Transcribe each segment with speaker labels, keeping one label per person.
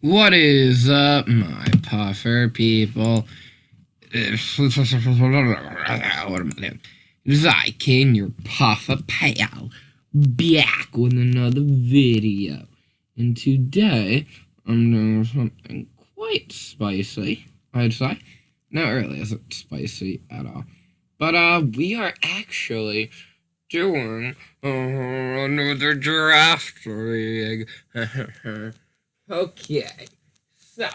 Speaker 1: What is up, my puffer people? What am I doing? It is I, King, your puffer pal, back with another video. And today, I'm doing something quite spicy, I'd say. Not really isn't spicy at all. But, we are actually doing another draft league. Okay, so,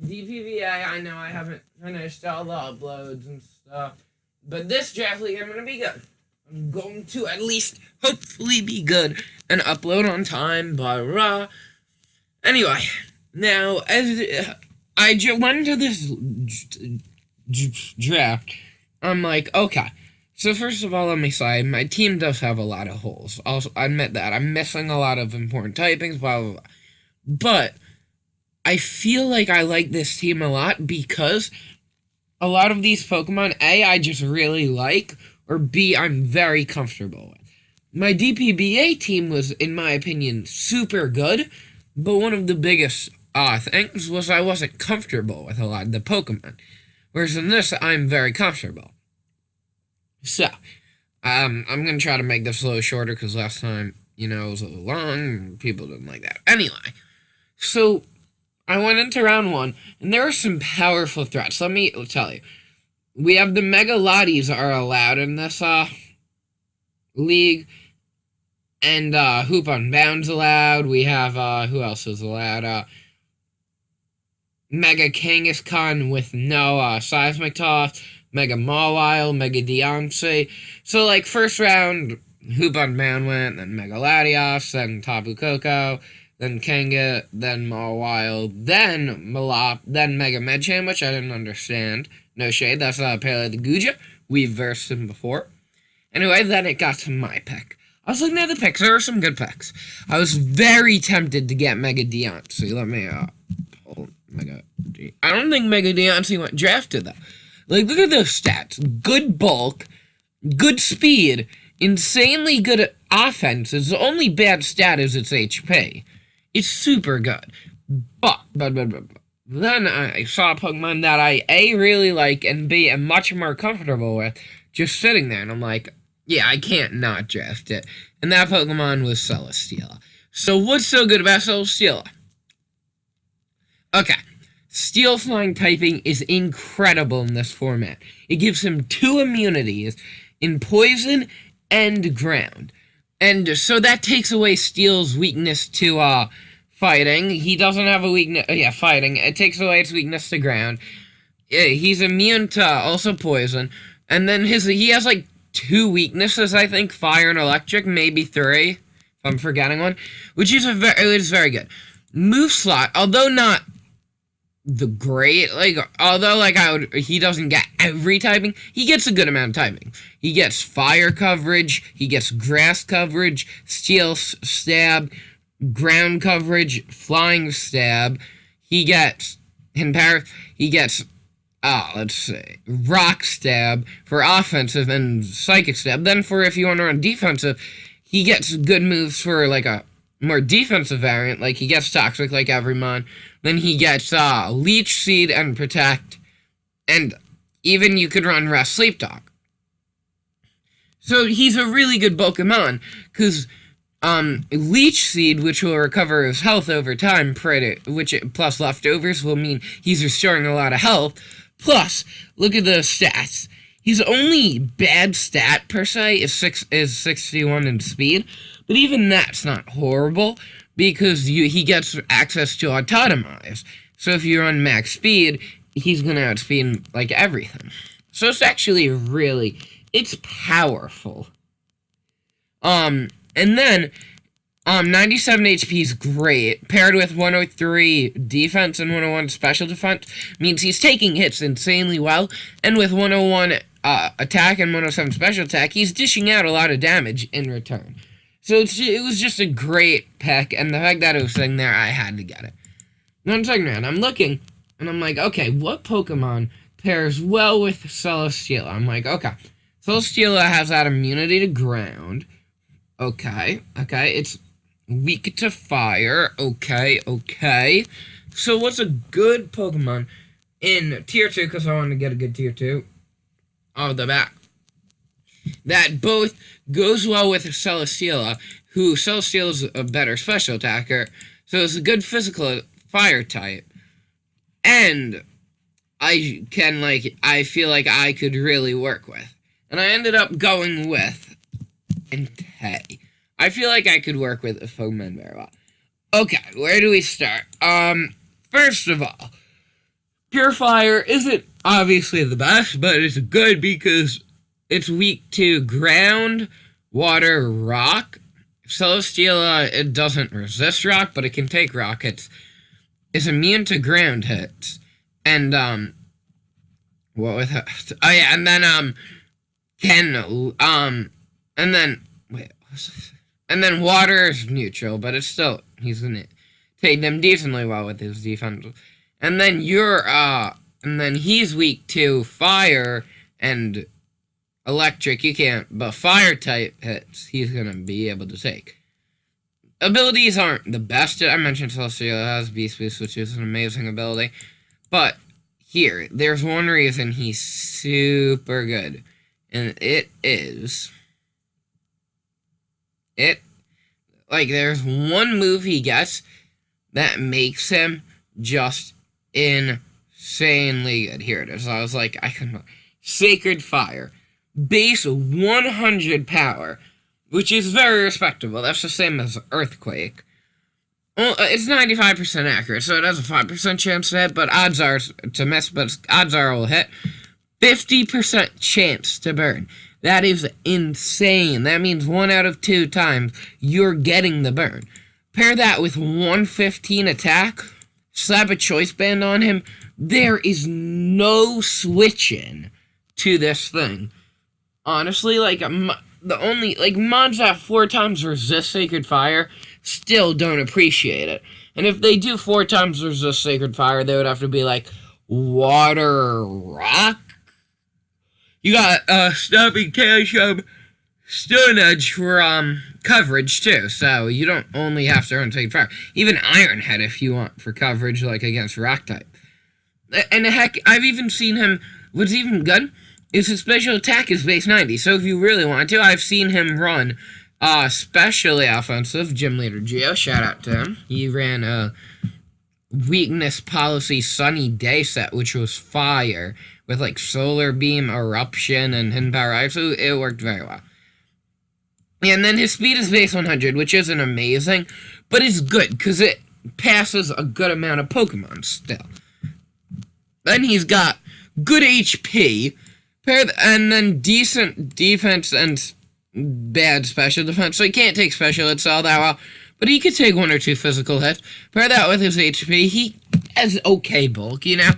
Speaker 1: DPVA, I know I haven't finished all the uploads and stuff, but this draft league, I'm going to be good. I'm going to at least hopefully be good and upload on time, blah, blah, blah. Anyway, now, as I went into this draft, I'm like, okay. So first of all, let me say, my team does have a lot of holes. I'll admit that. I'm missing a lot of important typings, blah, blah, blah. But I feel like I like this team a lot because a lot of these Pokemon, A, I just really like, or B, I'm very comfortable with. My DPBA team was, in my opinion, super good, but one of the biggest things was I wasn't comfortable with a lot of the Pokemon. Whereas in this, I'm very comfortable. So, I'm going to try to make this a little shorter because last time, it was a little long and people didn't like that. Anyway, so I went into round one and there were some powerful threats. Let me tell you. We have the Mega Lotties are allowed in this league. And Hoop Unbound's allowed. We have, who else is allowed? Mega Kangaskhan with no Seismic Toss. Mega Mawile, Mega Deontay. So, like, first round, Hoop Unbound went, then Mega Latios, then Tapu Koko, then Kanga, then Mawile, then Malop, then Mega Medcham, which I didn't understand. No shade, that's Pele the Guja. We've versed him before. Anyway, then it got to my pick. I was looking at the picks. There were some good picks. I was very tempted to get Mega Deontay. Let me pull Mega D. I don't think Mega Deontay went drafted, though. Like, look at those stats. Good bulk, good speed, insanely good offense. The only bad stat is its HP. It's super good. But then I saw a Pokemon that I, A, really like, and B, am much more comfortable with, just sitting there. And I'm like, yeah, I can't not draft it. And that Pokemon was Celesteela. So what's so good about Celesteela? Okay. Steel Flying typing is incredible in this format. It gives him 2 immunities in Poison and Ground. And so that takes away Steel's weakness to fighting. He doesn't have a weakness... fighting. It takes away its weakness to Ground. He's immune to also Poison. And then he has like 2 weaknesses, I think. Fire and Electric. Maybe 3. If I'm forgetting one. Which is very good. Move slot, although not the great, he doesn't get every typing, he gets a good amount of typing. He gets fire coverage, he gets grass coverage, steel stab, ground coverage, flying stab, he gets, rock stab for offensive and psychic stab. Then for if you want to run defensive, he gets good moves for, like, a more defensive variant, like he gets Toxic like Everymon. Then he gets Leech Seed and Protect, and even you could run Rest Sleep Talk. So he's a really good Pokemon, because Leech Seed, which will recover his health over time, plus leftovers will mean he's restoring a lot of health. Plus, look at the stats. His only bad stat, per se, is 61 in speed, but even that's not horrible, because he gets access to Autotomize. So if you run max speed, he's going to outspeed, like, everything. So it's actually it's powerful. And then, 97 HP is great, paired with 103 defense and 101 special defense, means he's taking hits insanely well, and with 101 attack and 107 special attack, he's dishing out a lot of damage in return. So it was just a great pick, and the fact that it was sitting there, I had to get it. Now, in second round, I'm looking, and I'm like, okay, what Pokemon pairs well with Celesteela? I'm like, okay, Celesteela has that immunity to ground. Okay, it's weak to fire. Okay. So what's a good Pokemon in Tier 2, because I want to get a good Tier 2 off the bat, that both goes well with Celesteela, who Celesteela is a better special attacker, so it's a good physical fire type, and I feel like I could really work with. And I ended up going with Entei. I feel like I could work with a Pokemon very well. Okay, where do we start? First of all, Pure Fire isn't obviously the best, but it's good because it's weak to ground, water, rock. Celesteela, it doesn't resist rock, but it can take rock. It's immune to ground hits. And, what with her? Oh, yeah, and then, and then water is neutral, but it's still, he's gonna take them decently well with his defense. And then and then he's weak to fire and electric, you can't, but fire type hits, he's gonna be able to take. Abilities aren't the best. I mentioned Celesteela has Beast Boost, which is an amazing ability. But here, there's one reason he's super good. And there's one move he gets that makes him just insanely good. Here it is. I was like, I can Sacred Fire. Base 100 power, which is very respectable. That's the same as Earthquake. Well, it's 95% accurate, so it has a 5% chance to hit, but odds are to miss, but odds are it will hit. 50% chance to burn. That is insane. That means 1 out of 2 times you're getting the burn. Pair that with 115 attack, slap a choice band on him, there is no switching to this thing. Honestly, the only, mods that 4 times resist Sacred Fire still don't appreciate it. And if they do 4 times resist Sacred Fire, they would have to be Water Rock? You got, Stopping Tantrum, Stone Edge for, coverage, too. So, you don't only have to earn Sacred Fire. Even Iron Head, if you want, for coverage, against Rock type. And heck, I've even seen him, what's even good is his special attack is base 90. So if you really want to, I've seen him run specially offensive. Gym Leader Geo, shout out to him. He ran a weakness policy Sunny Day set, which was fire, with Solar Beam, Eruption, and Hidden Power Ice. So it worked very well. And then his speed is base 100, which isn't amazing, but it's good because it passes a good amount of Pokemon still. Then he's got good HP, and then decent defense and bad special defense. So he can't take special hits all that well, but he could take 1 or 2 physical hits. Pair that with his HP, he has okay bulk, you know?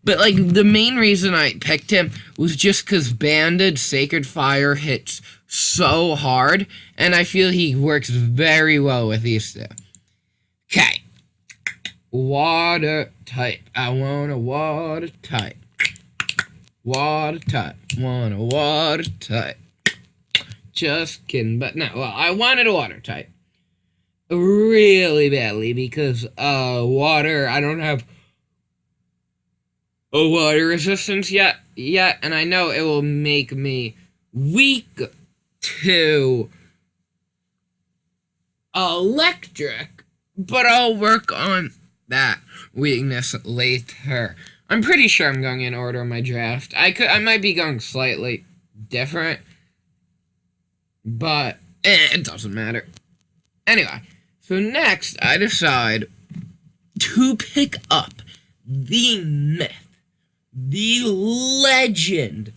Speaker 1: But, the main reason I picked him was just because Banded Sacred Fire hits so hard, and I feel he works very well with these two. Okay. Water type. I want a water type. Water type. Want a water type. Just kidding, but no. Well, I wanted a water type. Really badly, because, water, I don't have a water resistance yet, and I know it will make me weak to electric, but I'll work on that weakness later. I'm pretty sure I'm going in order of my draft. I might be going slightly different, but it doesn't matter. Anyway, so next I decide to pick up the myth, the legend,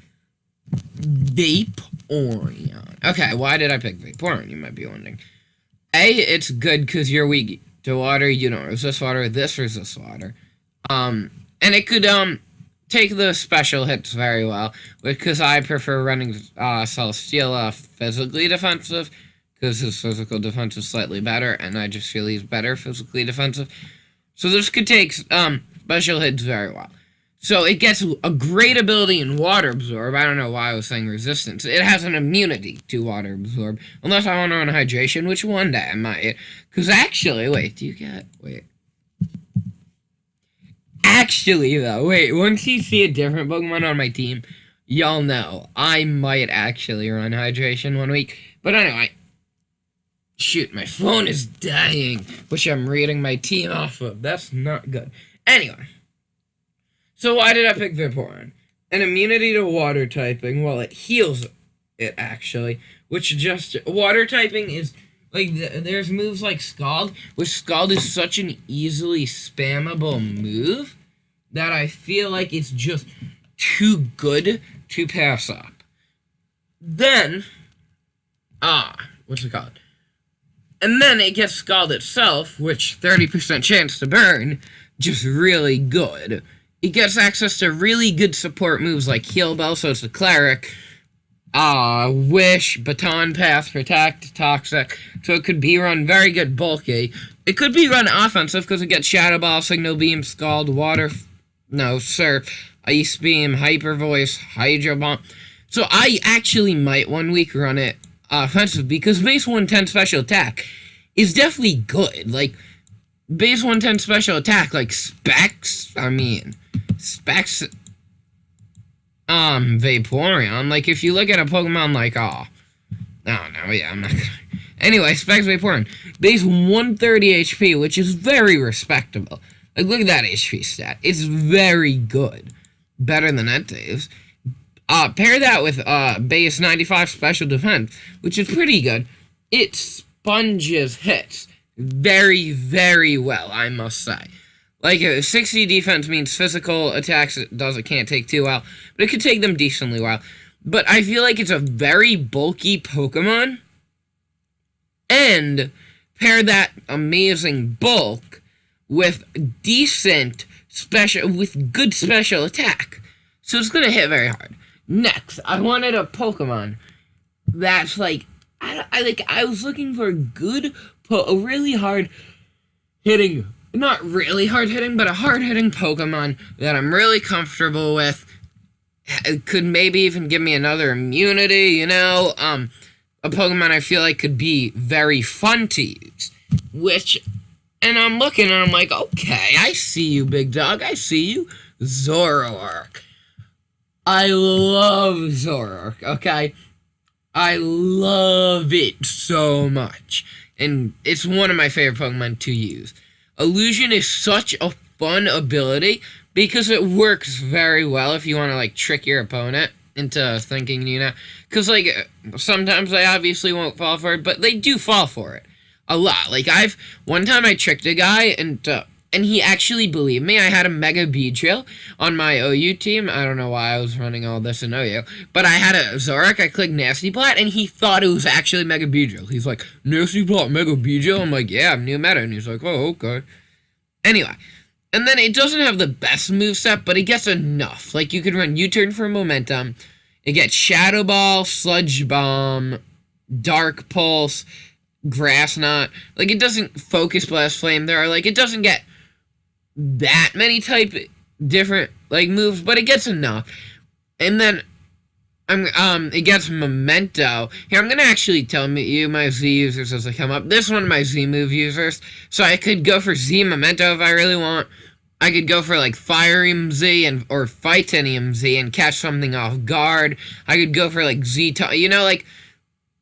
Speaker 1: Vaporeon. Okay, why did I pick Vaporeon, you might be wondering. A, it's good because you're weak to water, you don't resist water, this resists water. And it could, take the special hits very well, because I prefer running, Celesteela physically defensive, because his physical defense is slightly better, and I just feel he's better physically defensive. So this could take, special hits very well. So it gets a great ability in Water Absorb. I don't know why I was saying resistance. It has an immunity to Water Absorb. Unless I want to run Hydration, which one day I might. Because actually, wait, do you get... Wait. Actually, though, wait, once you see a different Pokemon on my team, y'all know I might actually run Hydration one week. But anyway, shoot, my phone is dying, which I'm reading my team off of. That's not good. Anyway, so why did I pick Vaporeon? An immunity to water typing, well, it heals it, actually, which just, water typing is, like, there's moves like Scald, which Scald is such an easily spammable move that I feel like it's just too good to pass up. Then, what's it called? And then it gets Scald itself, which 30% chance to burn, just really good. It gets access to really good support moves like Heal Bell, so it's a Cleric, Wish, Baton Pass, Protect, Toxic, so it could be run very good bulky. It could be run offensive because it gets Shadow Ball, Signal Beam, Scald, Surf, Ice Beam, Hyper Voice, Hydro Bomb. So I actually might one week run it offensive because base 110 special attack is definitely good. Like, base 110 special attack, like Specs, Vaporeon, like, if you look at a Pokemon like, I'm not gonna... Anyway, Specs Vaporeon, base 130 HP, which is very respectable. Like, look at that HP stat. It's very good. Better than Entei's. Pair that with, base 95 special defense, which is pretty good. It sponges hits very, very well, I must say. Like, 60 defense means physical attacks it can't take too well, but it could take them decently well. But I feel like it's a very bulky Pokemon, and pair that amazing bulk with good special attack. So it's gonna hit very hard. Next, I wanted a Pokemon that's like, I was looking for a really hard hitting, not really hard hitting, but a hard hitting Pokemon that I'm really comfortable with. It could maybe even give me another immunity, you know? A Pokemon I feel like could be very fun to use. And I'm looking and I'm like, okay, I see you, big dog, I see you. Zoroark. I love Zoroark, okay? I love it so much. And it's one of my favorite Pokemon to use. Illusion is such a fun ability because it works very well if you want to, like, trick your opponent into thinking, you know? Because, like, sometimes they obviously won't fall for it, but they do fall for it. A lot. Like, one time I tricked a guy, and he actually believed me. I had a Mega Beedrill on my OU team. I don't know why I was running all this in OU. But I had a Zoroark. I clicked Nasty Plot, and he thought it was actually Mega Beedrill. He's like, Nasty Plot, Mega Beedrill? I'm like, yeah, I'm new meta. And he's like, oh, okay. Anyway. And then it doesn't have the best moveset, but it gets enough. Like, you can run U-Turn for momentum. It gets Shadow Ball, Sludge Bomb, Dark Pulse, Grass Knot. Like, it doesn't Focus Blast Flame. It doesn't get that many different, like, moves, but it gets enough. And then, it gets Memento. Here, I'm gonna actually tell you my Z users as they come up. This is one of my Z move users, so I could go for Z Memento if I really want. I could go for, like, Firium Z or Fightinium Z and catch something off guard. I could go for, like, you know, like,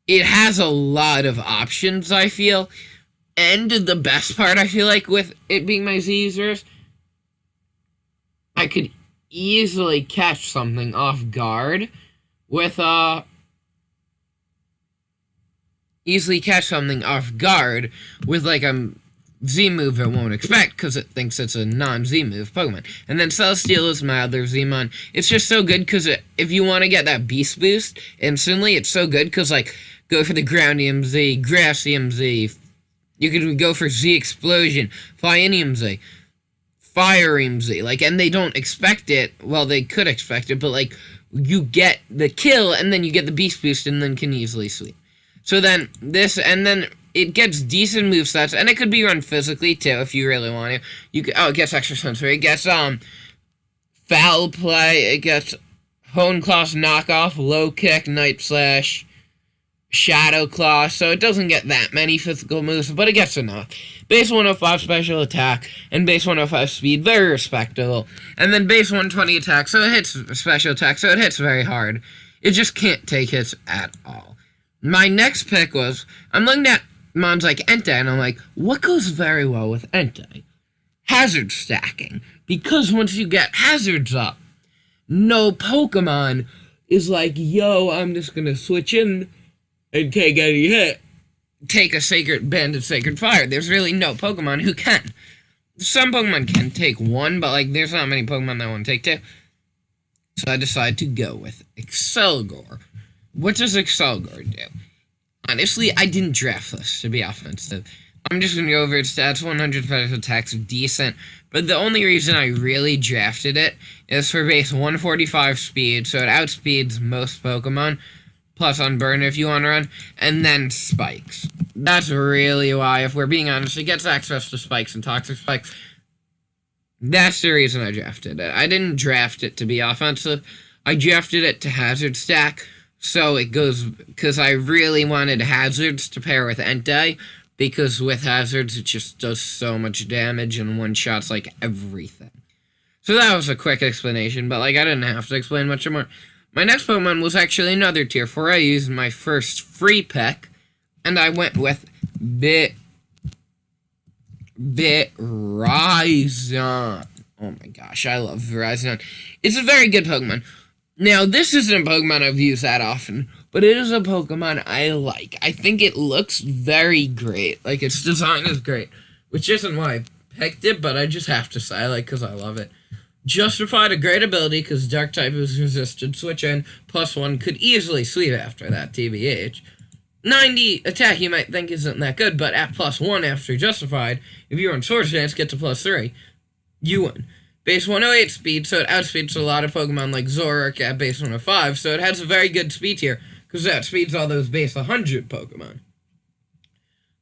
Speaker 1: it has a lot of options, I feel. And the best part, I feel like, with it being my Z users, I could easily catch something off guard with, like, a Z move it won't expect, because it thinks it's a non-Z move Pokemon. And then Celesteal is my other Z-Mon. It's just so good, because if you want to get that Beast Boost instantly, it's so good, because, like, go for the Groundium Z, Grassium Z, you could go for Z Explosion, Flyinium Z, Firium Z, like, and they don't expect it. Well, they could expect it, but, like, you get the kill, and then you get the Beast Boost, and then can easily sweep. So then, it gets decent movesets, and it could be run physically, too, if you really want to. It gets Extra Sensory, it gets, Foul Play, it gets Hone Claws Knockoff, Low Kick, Night Slash, Shadow Claw, so it doesn't get that many physical moves, but it gets enough. Base 105 special attack, and base 105 speed, very respectable. And then base 120 attack, so it hits special attack, so it hits very hard. It just can't take hits at all. My next pick was, I'm looking at mons like Entei, and I'm like, what goes very well with Entei? Hazard stacking. Because once you get hazards up, no Pokemon is like, yo, I'm just gonna switch in and take any hit. Take a Sacred Banded Sacred Fire. There's really no Pokemon who can. Some Pokemon can take one, but like there's not many Pokemon that want to take two. So I decided to go with Excelgor. What does Excelgor do? Honestly, I didn't draft this to be offensive. I'm just going to go over its stats. 100 special attacks, decent. But the only reason I really drafted it is for base 145 speed, so it outspeeds most Pokemon. Plus on burn if you want to run, and then spikes. That's really why, if we're being honest, it gets access to spikes and toxic spikes. That's the reason I drafted it. I didn't draft it to be offensive. I drafted it to hazard stack, so it goes, because I really wanted hazards to pair with Entei, because with hazards it just does so much damage and one-shots like everything. So that was a quick explanation, but like I didn't have to explain much more. My next Pokemon was actually another tier 4. I used my first free pick, and I went with Verizon. Oh my gosh, I love Verizon. It's a very good Pokemon. Now, this isn't a Pokemon I've used that often, but it is a Pokemon I like. I think it looks very great. Like, its design is great, which isn't why I picked it, but I just have to say I like because I love it. Justified a great ability because Dark type is resisted. Switch in, +1 could easily sweep after that, TBH. 90 attack you might think isn't that good, but at +1 after Justified, if you're on Swords Dance, get to +3, you win. Base 108 speed, so it outspeeds a lot of Pokemon like Zoroark at base 105, so it has a very good speed tier because it outspeeds all those base 100 Pokemon.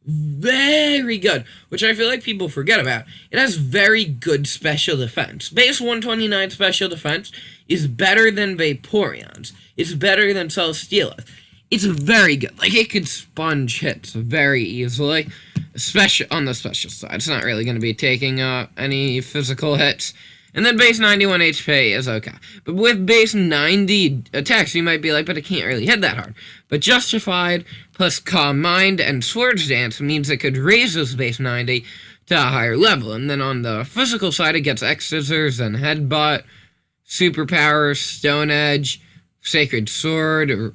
Speaker 1: Very good, which I feel like people forget about. It has very good special defense. Base 129 special defense is better than Vaporeon's. It's better than Celesteela's. It's very good. Like, it could sponge hits very easily, especially on the special side. It's not really going to be taking any physical hits. And then base 91 HP is okay. But with base 90 attacks, you might be like, but it can't really hit that hard. But Justified plus Calm Mind and Swords Dance means it could raise this base 90 to a higher level. And then on the physical side, it gets X-Scissors and Headbutt, Superpower, Stone Edge, Sacred Sword, or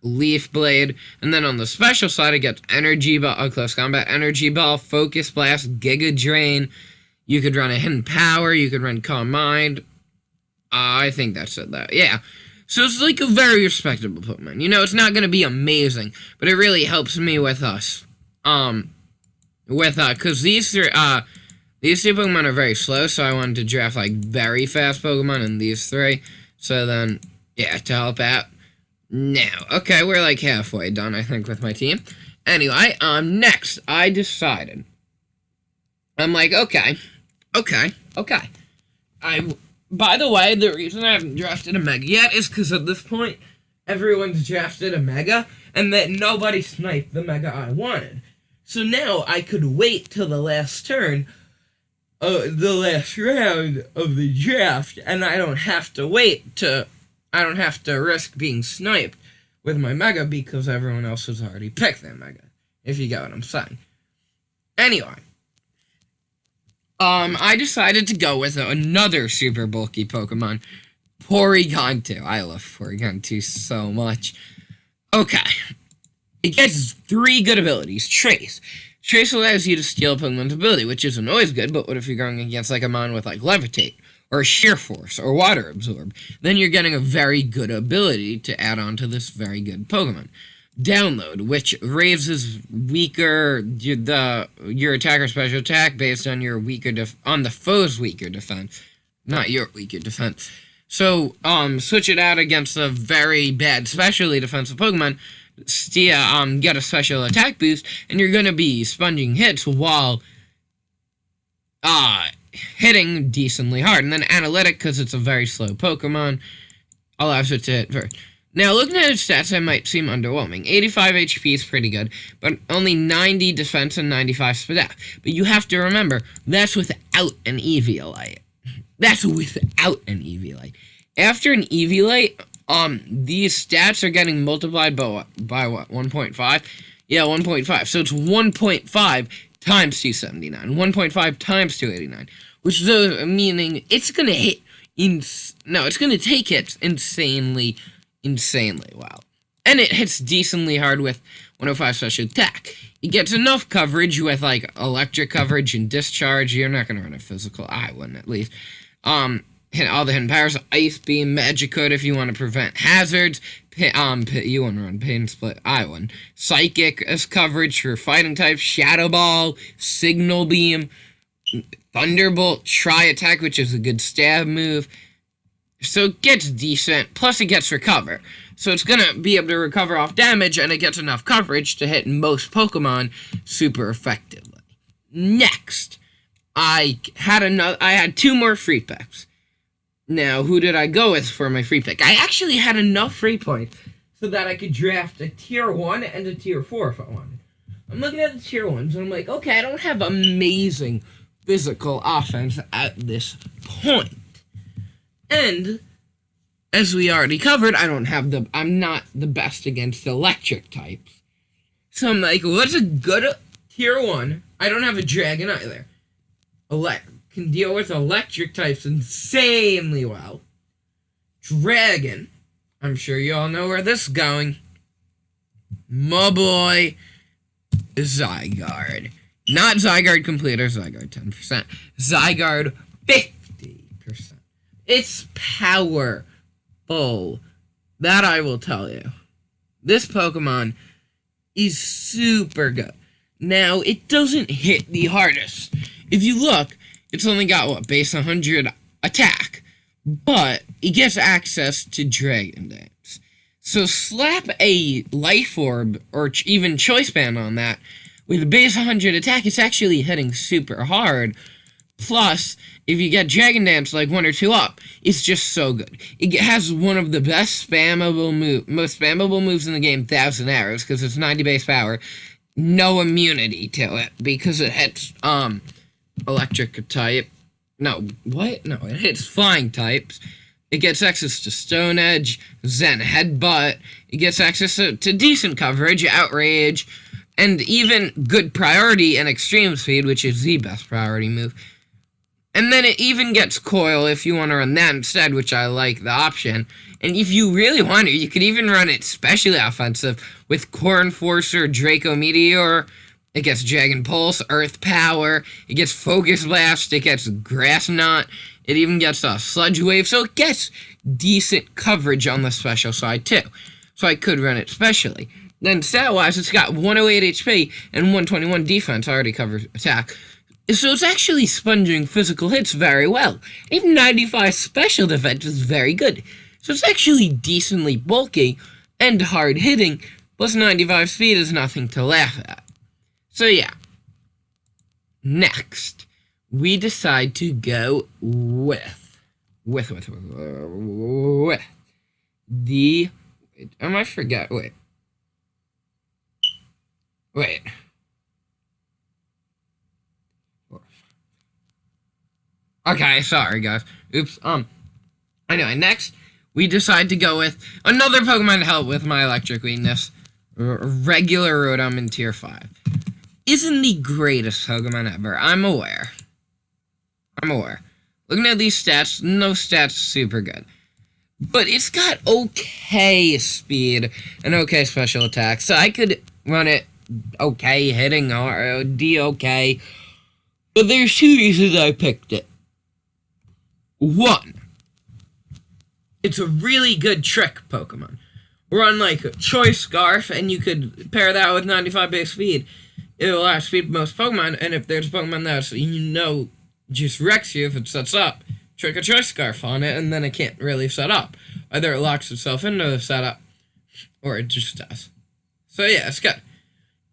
Speaker 1: Leaf Blade. And then on the special side, it gets Energy Ball, Close Combat, Energy Ball, Focus Blast, Giga Drain. You could run a Hidden Power. You could run Calm Mind. I think that's it. Yeah. So it's like a very respectable Pokemon. You know, it's not going to be amazing, but it really helps me with us. Because these two Pokemon are very slow, so I wanted to draft, like, very fast Pokemon in these three. So then, yeah, to help out. Now, okay, we're, like, halfway done, I think, with my team. Anyway, next, I decided. I'm like, okay. By the way, the reason I haven't drafted a Mega yet is because at this point, everyone's drafted a Mega, and that nobody sniped the Mega I wanted. So now I could wait till the last turn, the last round of the draft, and I don't have to risk being sniped with my Mega because everyone else has already picked their Mega, if you get what I'm saying. Anyway. I decided to go with another super bulky Pokemon, Porygon 2. I love Porygon 2 so much. Okay. It gets 3 good abilities. Trace. Trace allows you to steal a Pokemon's ability, which isn't always good, but what if you're going against, like, a mon with, like, Levitate, or Sheer Force, or Water Absorb? Then you're getting a very good ability to add on to this very good Pokemon. Download, which raises your attacker special attack based on your on the foe's weaker defense, not your weaker defense. So, switch it out against a very bad specially defensive Pokemon, get a special attack boost, and you're gonna be sponging hits while hitting decently hard. And then Analytic, because it's a very slow Pokemon, allows it to hit very. Now, looking at his stats, that might seem underwhelming. 85 HP is pretty good, but only 90 defense and 95 speed. But you have to remember, that's without an Eviolite. That's without an Eviolite. After an Eviolite, these stats are getting multiplied by what? 1.5? Yeah, 1.5. So it's 1.5 times 279. 1.5 times 289. Which is meaning it's going to hit... it's going to take hits insanely well. And it hits decently hard with 105 special attack. It gets enough coverage with, like, electric coverage and discharge. You're not going to run a physical. I wouldn't, at least. Hit all the hidden powers. Ice Beam, Magic Hood if you want to prevent hazards. You want to run Pain Split. I wouldn't. Psychic as coverage for fighting types. Shadow Ball. Signal Beam. Thunderbolt. Try Attack, which is a good stab move. So it gets decent, plus it gets recover. So it's going to be able to recover off damage, and it gets enough coverage to hit most Pokemon super effectively. Next, I had 2 more free picks. Now, who did I go with for my free pick? I actually had enough free points so that I could draft a tier 1 and a tier 4 if I wanted. I'm looking at the tier 1s, and I'm like, okay, I don't have amazing physical offense at this point. And, as we already covered, I'm not the best against electric types. So I'm like, what's a good tier 1? I don't have a dragon either. Can deal with electric types insanely well. Dragon. I'm sure you all know where this is going. My boy, Zygarde. Not Zygarde Complete or Zygarde 10%. Zygarde 50%. It's powerful. That I will tell you. This Pokemon is super good. Now, it doesn't hit the hardest. If you look, it's only got, what, base 100 attack. But it gets access to Dragon Dance. So slap a Life Orb or even Choice Band on that. With a base 100 attack, it's actually hitting super hard. Plus, if you get Dragon Dance like 1 or 2 up, it's just so good. It has one of the best most spammable moves in the game, Thousand Arrows, because it's 90 base power. No immunity to it, because it hits, electric type. No, what? No, it hits flying types. It gets access to Stone Edge, Zen Headbutt. It gets access to decent coverage, Outrage, and even good priority and Extreme Speed, which is the best priority move. And then it even gets Coil if you want to run that instead, which I like the option. And if you really want to, you could even run it specially offensive with Core Enforcer, Draco Meteor. It gets Dragon Pulse, Earth Power. It gets Focus Blast. It gets Grass Knot. It even gets a Sludge Wave. So it gets decent coverage on the special side too. So I could run it specially. Then stat-wise, it's got 108 HP and 121 defense. I already covered attack. So it's actually sponging physical hits very well. Even 95 special defense is very good. So it's actually decently bulky and hard hitting, plus 95 speed is nothing to laugh at. So yeah. Next, we decide to go with the... I forget, wait. Okay, sorry guys. Oops. Anyway, next we decide to go with another Pokemon to help with my electric weakness. Regular Rotom in Tier 5. Isn't the greatest Pokemon ever. I'm aware. Looking at these stats, no stats super good. But it's got okay speed and okay special attack. So I could run it okay, hitting okay. But there's 2 reasons I picked it. 1, it's a really good trick Pokemon. Run like a Choice Scarf, and you could pair that with 95 base speed. It'll outspeed most Pokemon, and if there's a Pokemon that just wrecks you if it sets up, trick a Choice Scarf on it, and then it can't really set up. Either it locks itself into the setup, or it just does. So yeah, it's good.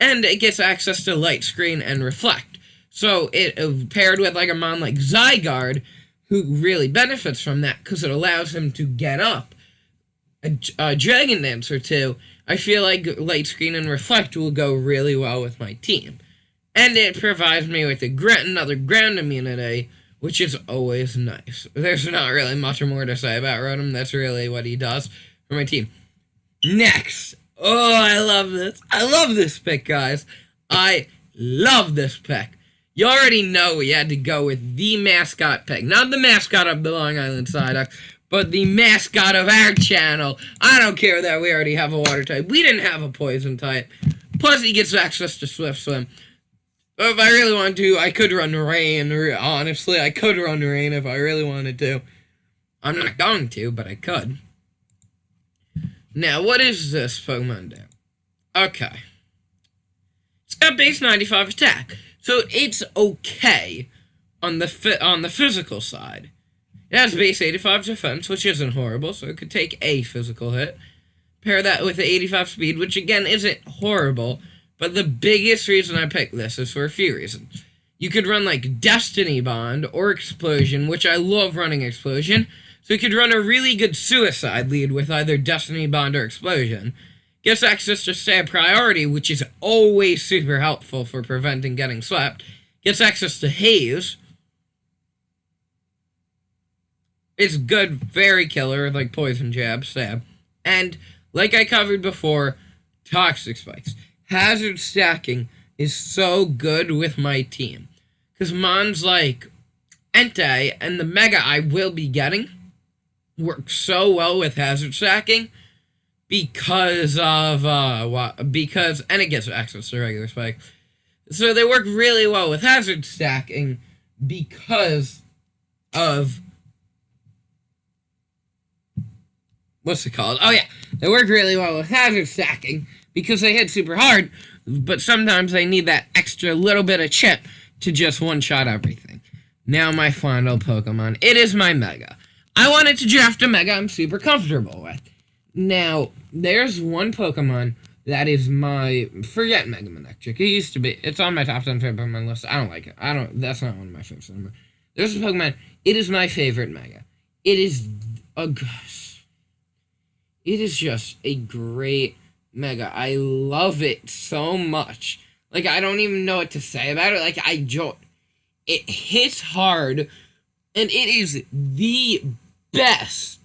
Speaker 1: And it gets access to Light Screen and Reflect. So it paired with like a mon like Zygarde, who really benefits from that because it allows him to get up a Dragon Dance or two, I feel like Light Screen and Reflect will go really well with my team. And it provides me with another ground immunity, which is always nice. There's not really much more to say about Rotom. That's really what he does for my team. Next. Oh, I love this. I love this pick, guys. I love this pick. You already know we had to go with the mascot pick. Not the mascot of the Long Island Psyduck, but the mascot of our channel. I don't care that we already have a water type. We didn't have a poison type. Plus, he gets access to Swift Swim. If I really wanted to, I could run Rain. Honestly, I could run Rain if I really wanted to. I'm not going to, but I could. Now, what does this Pokemon do? Okay. It's got base 95 attack, so it's okay on the physical side. It has base 85 defense, which isn't horrible, so it could take a physical hit. Pair that with the 85 speed, which again isn't horrible, but the biggest reason I picked this is for a few reasons. You could run like Destiny Bond or Explosion, which I love running Explosion. So you could run a really good Suicide lead with either Destiny Bond or Explosion. Gets access to Stab Priority, which is always super helpful for preventing getting swept. Gets access to Haze. It's good, very killer, like Poison Jab, Stab. And, like I covered before, Toxic Spikes. Hazard stacking is so good with my team. Because Mons like Entei and the Mega I will be getting work so well with hazard stacking because of and it gets access to regular spike. So they work really well with hazard stacking because of what's it called? Oh yeah, they work really well with hazard stacking because they hit super hard, but sometimes they need that extra little bit of chip to just one-shot everything. Now my final Pokemon. It is my Mega. I wanted to draft a Mega I'm super comfortable with. Now, there's one Pokemon that is my... Forget Mega Manectric. It used to be... It's on my top 10 favorite Pokemon list. I don't like it. That's not one of my favorites anymore. There's a Pokemon. It is my favorite Mega. It is just a great Mega. I love it so much. Like, I don't even know what to say about it. Like, it hits hard, and it is the best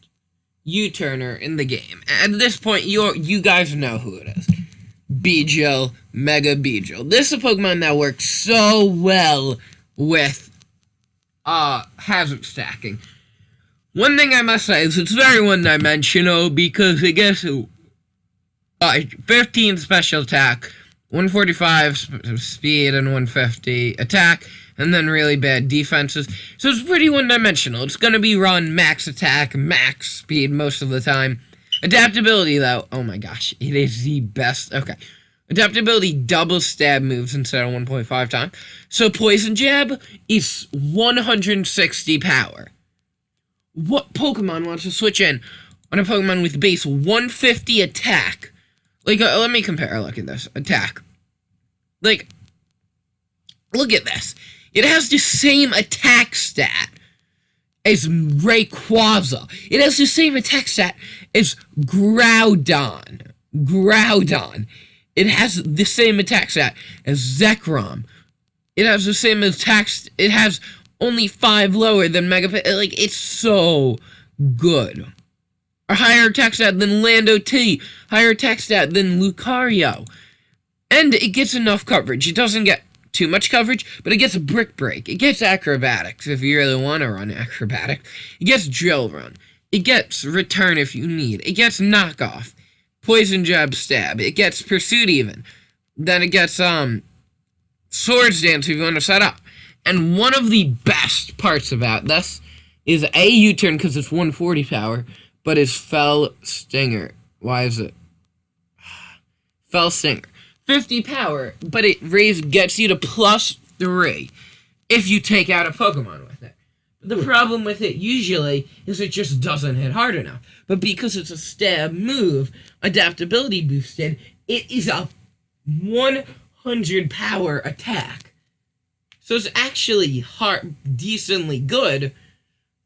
Speaker 1: U-turner in the game. At this point, you guys know who it is. Beedrill, Mega Beedrill. This is a Pokemon that works so well with hazard stacking. One thing I must say is it's very one-dimensional because it gets 15 special attack, 145 speed, and 150 attack, and then really bad defenses. So it's pretty one-dimensional. It's going to be run max attack, max speed most of the time. Adaptability, though, oh my gosh, it is the best. Okay. Adaptability double stab moves instead of 1.5 times. So Poison Jab is 160 power. What Pokemon wants to switch in on a Pokemon with base 150 attack? Like, let me compare. Look at this. Attack. Like, look at this. It has the same attack stat as Rayquaza. It has the same attack stat as Groudon. It has the same attack stat as Zekrom. It has the same attack. It has only 5 lower than Mega. Like, it's so good. A higher attack stat than Lando T. Higher attack stat than Lucario. And it gets enough coverage. It doesn't get too much coverage, but it gets a Brick Break. It gets Acrobatics if you really want to run Acrobatic. It gets Drill Run. It gets Return if you need. It gets Knockoff. Poison Jab Stab. It gets Pursuit even. Then it gets Swords Dance if you want to set up. And one of the best parts about this is a U-turn because it's 140 power, but it's Fell Stinger. Why is it? Fell Stinger. 50 power, but it gets you to +3 if you take out a Pokemon with it. The problem with it usually is it just doesn't hit hard enough. But because it's a stab move, adaptability boosted, it is a 100 power attack. So it's actually decently good.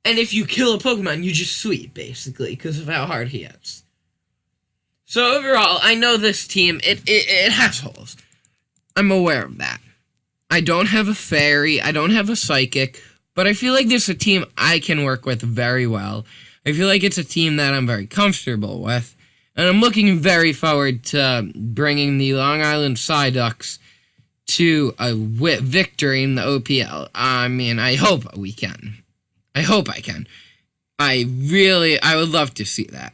Speaker 1: And if you kill a Pokemon, you just sweep, basically, because of how hard he hits. So overall, I know this team, it has holes. I'm aware of that. I don't have a fairy, I don't have a psychic, but I feel like this is a team I can work with very well. I feel like it's a team that I'm very comfortable with, and I'm looking very forward to bringing the Long Island Psyducks to a victory in the OPL. I mean, I hope we can. I hope I can. I would love to see that.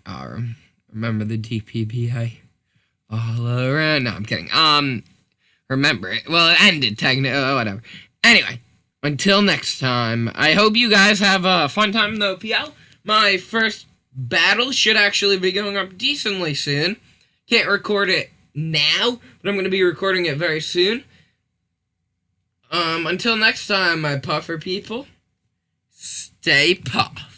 Speaker 1: Remember the DPBA? All around. No, I'm kidding. Remember it. Well, it ended, technically. Whatever. Anyway, until next time, I hope you guys have a fun time in the OPL. My first battle should actually be going up decently soon. Can't record it now, but I'm going to be recording it very soon. Until next time, my puffer people, stay puff.